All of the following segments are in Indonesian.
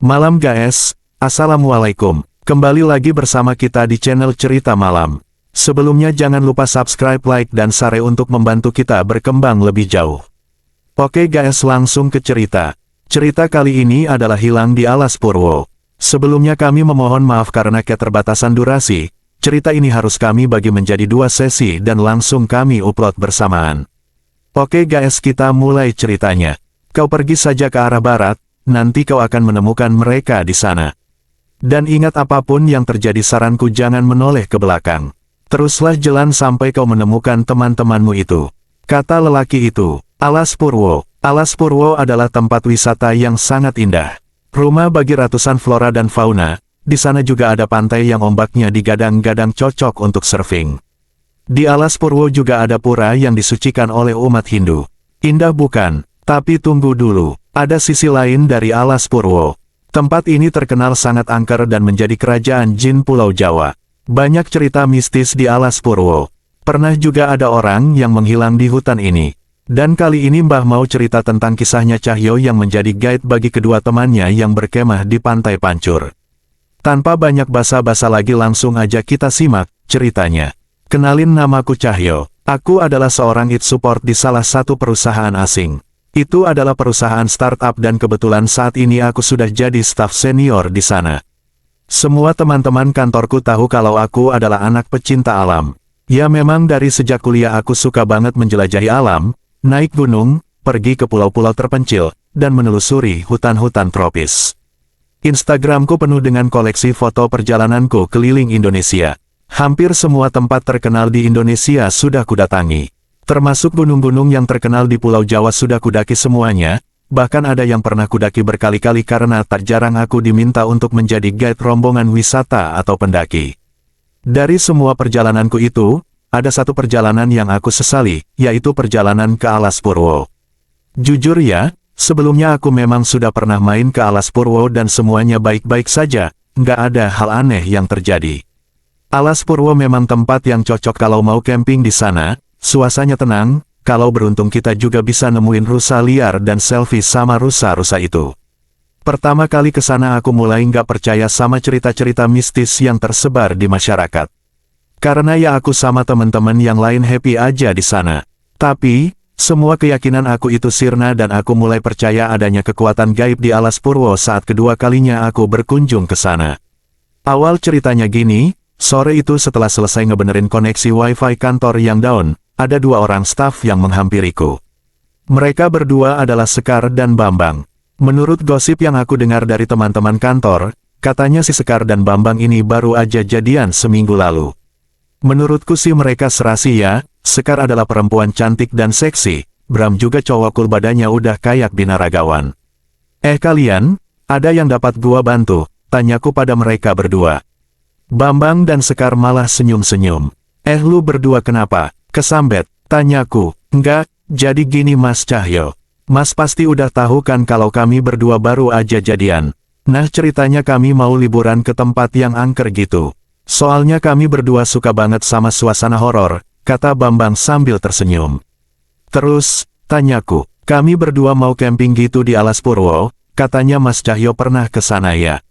Malam guys, Assalamualaikum. Kembali lagi bersama kita di channel Cerita Malam. Sebelumnya jangan lupa subscribe, like, dan share untuk membantu kita berkembang lebih jauh. Oke guys, langsung ke cerita. Cerita kali ini adalah Hilang di Alas Purwo. Sebelumnya kami memohon maaf karena keterbatasan durasi. Cerita ini harus kami bagi menjadi 2 sesi dan langsung kami upload bersamaan. Oke guys, kita mulai ceritanya. Kau pergi saja ke arah barat, nanti kau akan menemukan mereka di sana. Dan ingat, apapun yang terjadi saranku jangan menoleh ke belakang. Teruslah jalan sampai kau menemukan teman-temanmu itu. Kata lelaki itu. Alas Purwo. Alas Purwo adalah tempat wisata yang sangat indah. Rumah bagi ratusan flora dan fauna. Di sana juga ada pantai yang ombaknya digadang-gadang cocok untuk surfing. Di Alas Purwo juga ada pura yang disucikan oleh umat Hindu. Indah bukan? Tapi tunggu dulu. Ada sisi lain dari Alas Purwo. Tempat ini terkenal sangat angker dan menjadi kerajaan jin Pulau Jawa. Banyak cerita mistis di Alas Purwo. Pernah juga ada orang yang menghilang di hutan ini. Dan kali ini Mbah mau cerita tentang kisahnya Cahyo yang menjadi guide bagi kedua temannya yang berkemah di Pantai Pancur. Tanpa banyak basa-basa lagi, langsung aja kita simak ceritanya. Kenalin, namaku Cahyo. Aku adalah seorang IT support di salah satu perusahaan asing. Itu adalah perusahaan startup dan kebetulan saat ini aku sudah jadi staf senior di sana. Semua teman-teman kantorku tahu kalau aku adalah anak pecinta alam. Ya memang dari sejak kuliah aku suka banget menjelajahi alam, naik gunung, pergi ke pulau-pulau terpencil, dan menelusuri hutan-hutan tropis. Instagramku penuh dengan koleksi foto perjalananku keliling Indonesia. Hampir semua tempat terkenal di Indonesia sudah kudatangi. Termasuk gunung-gunung yang terkenal di Pulau Jawa sudah kudaki semuanya, bahkan ada yang pernah kudaki berkali-kali karena tak jarang aku diminta untuk menjadi guide rombongan wisata atau pendaki. Dari semua perjalananku itu, ada satu perjalanan yang aku sesali, yaitu perjalanan ke Alas Purwo. Jujur ya, sebelumnya aku memang sudah pernah main ke Alas Purwo dan semuanya baik-baik saja, nggak ada hal aneh yang terjadi. Alas Purwo memang tempat yang cocok kalau mau camping di sana. Suasananya tenang, kalau beruntung kita juga bisa nemuin rusa liar dan selfie sama rusa-rusa itu. Pertama kali ke sana aku mulai nggak percaya sama cerita-cerita mistis yang tersebar di masyarakat. Karena ya aku sama teman-teman yang lain happy aja di sana. Tapi, semua keyakinan aku itu sirna dan aku mulai percaya adanya kekuatan gaib di Alas Purwo saat kedua kalinya aku berkunjung ke sana. Awal ceritanya gini, sore itu setelah selesai ngebenerin koneksi wifi kantor yang down, ada 2 orang staf yang menghampiriku. Mereka berdua adalah Sekar dan Bambang. Menurut gosip yang aku dengar dari teman-teman kantor, katanya si Sekar dan Bambang ini baru aja jadian seminggu lalu. Menurutku sih mereka serasi ya, Sekar adalah perempuan cantik dan seksi, Bram juga cowok cool, badannya udah kayak binaragawan. Kalian, ada yang dapat gua bantu? Tanyaku pada mereka berdua. Bambang dan Sekar malah senyum-senyum. Lu berdua kenapa? Kesambet, tanyaku. Enggak, jadi gini Mas Cahyo. Mas pasti udah tahu kan kalau kami berdua baru aja jadian. Nah ceritanya kami mau liburan ke tempat yang angker gitu. Soalnya kami berdua suka banget sama suasana horor, kata Bambang sambil tersenyum. Terus, tanyaku, kami berdua mau camping gitu di Alas Purwo, katanya Mas Cahyo pernah ke sana ya?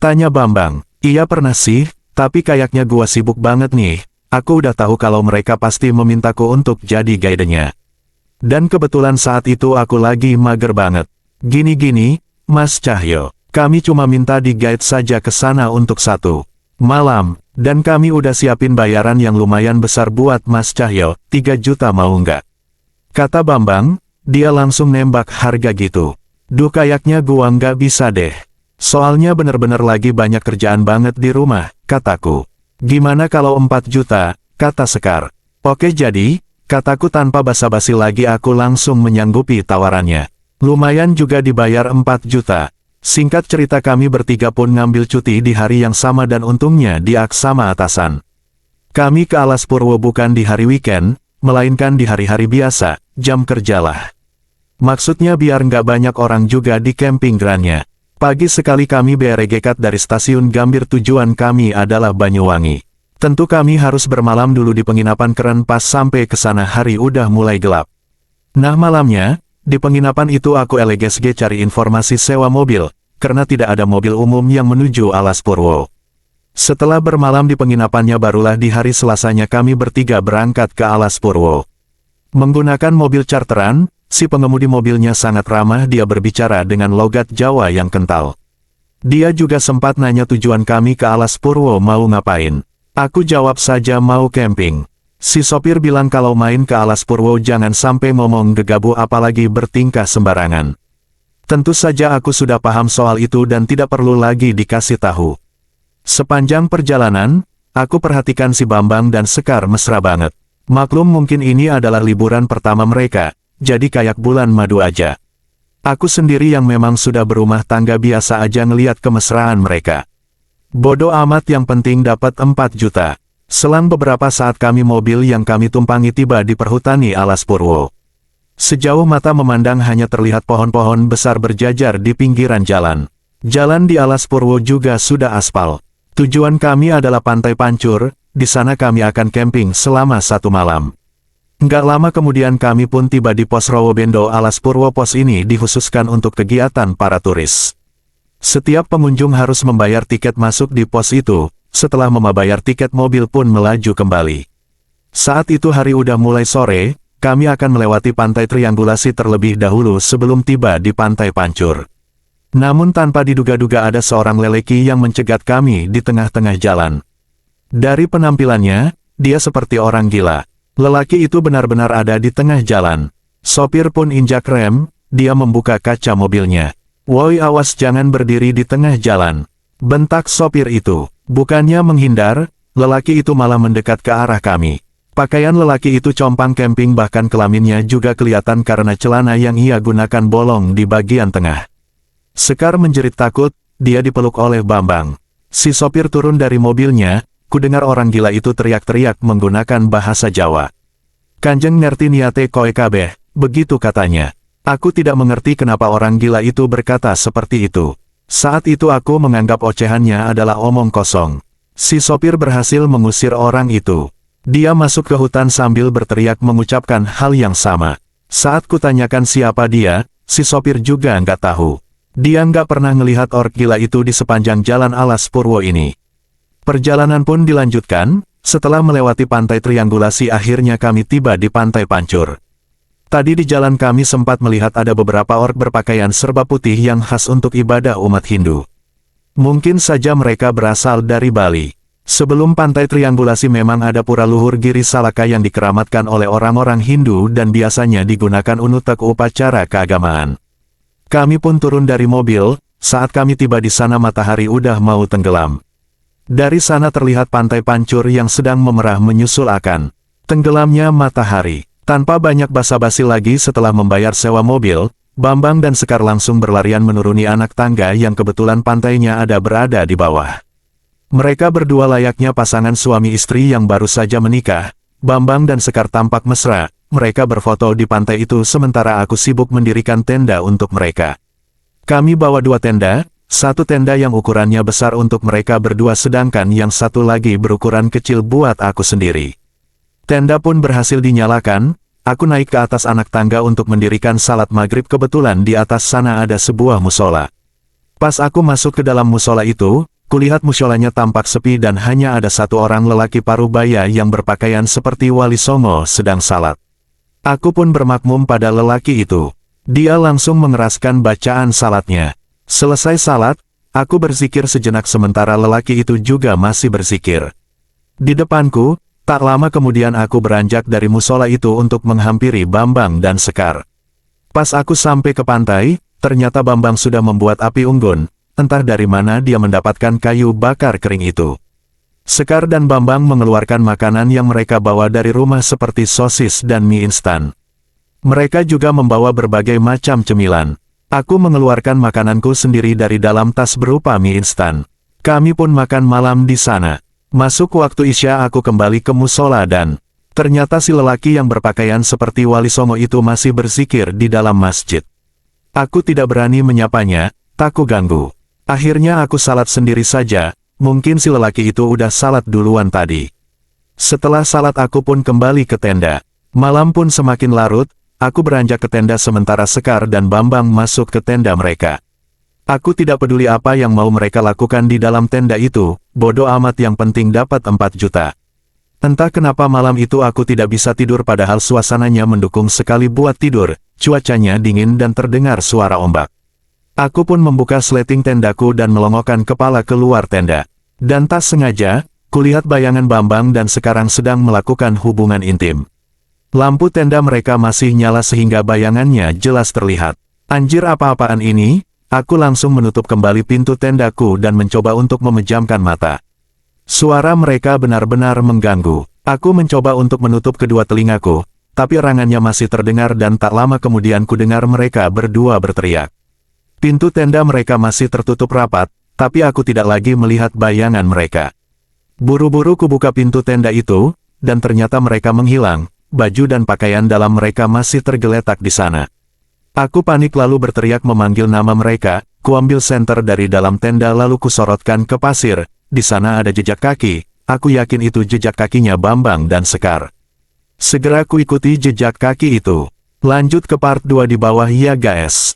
Tanya Bambang. Iya pernah sih, tapi kayaknya gua sibuk banget nih. Aku udah tahu kalau mereka pasti memintaku untuk jadi guide-nya. Dan kebetulan saat itu aku lagi mager banget. Gini-gini, Mas Cahyo, kami cuma minta di guide saja ke sana untuk 1 malam, dan kami udah siapin bayaran yang lumayan besar buat Mas Cahyo, 3 juta mau nggak? Kata Bambang, dia langsung nembak harga gitu. Duh kayaknya gua nggak bisa deh. Soalnya bener-bener lagi banyak kerjaan banget di rumah, kataku. Gimana kalau 4 juta, kata Sekar. Oke jadi, kataku tanpa basa-basi lagi, aku langsung menyanggupi tawarannya. Lumayan juga dibayar 4 juta. Singkat cerita kami bertiga pun ngambil cuti di hari yang sama dan untungnya diak sama atasan. Kami ke Alas Purwo bukan di hari weekend, melainkan di hari-hari biasa, jam kerjalah. Maksudnya biar nggak banyak orang juga di camping ground-nya. Pagi sekali kami beregekat dari stasiun Gambir, tujuan kami adalah Banyuwangi. Tentu kami harus bermalam dulu di penginapan keren, pas sampai ke sana hari udah mulai gelap. Nah malamnya, di penginapan itu aku LGSG cari informasi sewa mobil, karena tidak ada mobil umum yang menuju Alas Purwo. Setelah bermalam di penginapannya barulah di hari Selasanya kami bertiga berangkat ke Alas Purwo. Menggunakan mobil charteran, si pengemudi mobilnya sangat ramah, dia berbicara dengan logat Jawa yang kental. Dia juga sempat nanya tujuan kami ke Alas Purwo mau ngapain. Aku jawab saja mau camping. Si sopir bilang kalau main ke Alas Purwo jangan sampai ngomong gegabah apalagi bertingkah sembarangan. Tentu saja aku sudah paham soal itu dan tidak perlu lagi dikasih tahu. Sepanjang perjalanan, aku perhatikan si Bambang dan Sekar mesra banget. Maklum mungkin ini adalah liburan pertama mereka, jadi kayak bulan madu aja. Aku sendiri yang memang sudah berumah tangga biasa aja ngeliat kemesraan mereka. Bodoh amat, yang penting dapat 4 juta. Selang beberapa saat mobil yang kami tumpangi tiba di perhutani Alas Purwo. Sejauh mata memandang hanya terlihat pohon-pohon besar berjajar di pinggiran jalan. Jalan di Alas Purwo juga sudah aspal. Tujuan kami adalah Pantai Pancur, di sana kami akan camping selama 1 malam. Nggak lama kemudian kami pun tiba di pos Rowobendo Alas Purwo. Pos ini dikhususkan untuk kegiatan para turis. Setiap pengunjung harus membayar tiket masuk di pos itu, setelah membayar tiket mobil pun melaju kembali. Saat itu hari udah mulai sore, kami akan melewati pantai triangulasi terlebih dahulu sebelum tiba di Pantai Pancur. Namun tanpa diduga-duga ada seorang lelaki yang mencegat kami di tengah-tengah jalan. Dari penampilannya, dia seperti orang gila. Lelaki itu benar-benar ada di tengah jalan. Sopir pun injak rem, dia membuka kaca mobilnya. "Woi, awas jangan berdiri di tengah jalan," bentak sopir itu. Bukannya menghindar, lelaki itu malah mendekat ke arah kami. Pakaian lelaki itu compang camping, bahkan kelaminnya juga kelihatan karena celana yang ia gunakan bolong di bagian tengah. Sekar menjerit takut, dia dipeluk oleh Bambang. Si sopir turun dari mobilnya, kudengar orang gila itu teriak-teriak menggunakan bahasa Jawa. "Kanjeng ngerti niate koe kabeh," begitu katanya. Aku tidak mengerti kenapa orang gila itu berkata seperti itu. Saat itu aku menganggap ocehannya adalah omong kosong. Si sopir berhasil mengusir orang itu. Dia masuk ke hutan sambil berteriak mengucapkan hal yang sama. Saat kutanyakan siapa dia, si sopir juga nggak tahu. Dia nggak pernah ngelihat ork gila itu di sepanjang jalan Alas Purwo ini. Perjalanan pun dilanjutkan, setelah melewati pantai triangulasi akhirnya kami tiba di Pantai Pancur. Tadi di jalan kami sempat melihat ada beberapa ork berpakaian serba putih yang khas untuk ibadah umat Hindu. Mungkin saja mereka berasal dari Bali. Sebelum Pantai Triangulasi memang ada pura luhur Giri Salaka yang dikeramatkan oleh orang-orang Hindu dan biasanya digunakan untuk upacara keagamaan. Kami pun turun dari mobil, saat kami tiba di sana matahari udah mau tenggelam. Dari sana terlihat Pantai Pancur yang sedang memerah menyusul akan tenggelamnya matahari. Tanpa banyak basa-basi lagi setelah membayar sewa mobil, Bambang dan Sekar langsung berlarian menuruni anak tangga yang kebetulan pantainya ada berada di bawah. Mereka berdua layaknya pasangan suami istri yang baru saja menikah. Bambang dan Sekar tampak mesra. Mereka berfoto di pantai itu sementara aku sibuk mendirikan tenda untuk mereka. Kami bawa 2 tenda, satu tenda yang ukurannya besar untuk mereka berdua sedangkan yang satu lagi berukuran kecil buat aku sendiri. Tenda pun berhasil dinyalakan, aku naik ke atas anak tangga untuk mendirikan salat maghrib. Kebetulan di atas sana ada sebuah musola. Pas aku masuk ke dalam musola itu, kulihat musolanya tampak sepi dan hanya ada satu orang lelaki parubaya yang berpakaian seperti Wali Songo sedang salat. Aku pun bermakmum pada lelaki itu. Dia langsung mengeraskan bacaan salatnya. Selesai salat, aku berzikir sejenak sementara lelaki itu juga masih berzikir. Di depanku, tak lama kemudian aku beranjak dari musola itu untuk menghampiri Bambang dan Sekar. Pas aku sampai ke pantai, ternyata Bambang sudah membuat api unggun. Entah dari mana dia mendapatkan kayu bakar kering itu. Sekar dan Bambang mengeluarkan makanan yang mereka bawa dari rumah seperti sosis dan mie instan. Mereka juga membawa berbagai macam cemilan. Aku mengeluarkan makananku sendiri dari dalam tas berupa mie instan. Kami pun makan malam di sana. Masuk waktu Isya aku kembali ke musola dan ternyata si lelaki yang berpakaian seperti Wali Songo itu masih berzikir di dalam masjid. Aku tidak berani menyapanya, takut ganggu. Akhirnya aku salat sendiri saja. Mungkin si lelaki itu udah salat duluan tadi. Setelah salat aku pun kembali ke tenda. Malam pun semakin larut, aku beranjak ke tenda sementara Sekar dan Bambang masuk ke tenda mereka. Aku tidak peduli apa yang mau mereka lakukan di dalam tenda itu, bodoh amat yang penting dapat 4 juta. Entah kenapa malam itu aku tidak bisa tidur padahal suasananya mendukung sekali buat tidur, cuacanya dingin dan terdengar suara ombak. Aku pun membuka sleting tendaku dan melongokkan kepala keluar tenda. Dan tak sengaja, kulihat bayangan Bambang dan sekarang sedang melakukan hubungan intim. Lampu tenda mereka masih nyala sehingga bayangannya jelas terlihat. Anjir apa-apaan ini? Aku langsung menutup kembali pintu tendaku dan mencoba untuk memejamkan mata. Suara mereka benar-benar mengganggu. Aku mencoba untuk menutup kedua telingaku, tapi erangannya masih terdengar dan tak lama kemudian ku dengar mereka berdua berteriak. Pintu tenda mereka masih tertutup rapat, tapi aku tidak lagi melihat bayangan mereka. Buru-buru ku buka pintu tenda itu, dan ternyata mereka menghilang, baju dan pakaian dalam mereka masih tergeletak di sana. Aku panik lalu berteriak memanggil nama mereka, kuambil senter dari dalam tenda lalu kusorotkan ke pasir, di sana ada jejak kaki, aku yakin itu jejak kakinya Bambang dan Sekar. Segera ku ikuti jejak kaki itu. Lanjut ke part 2 di bawah ya guys.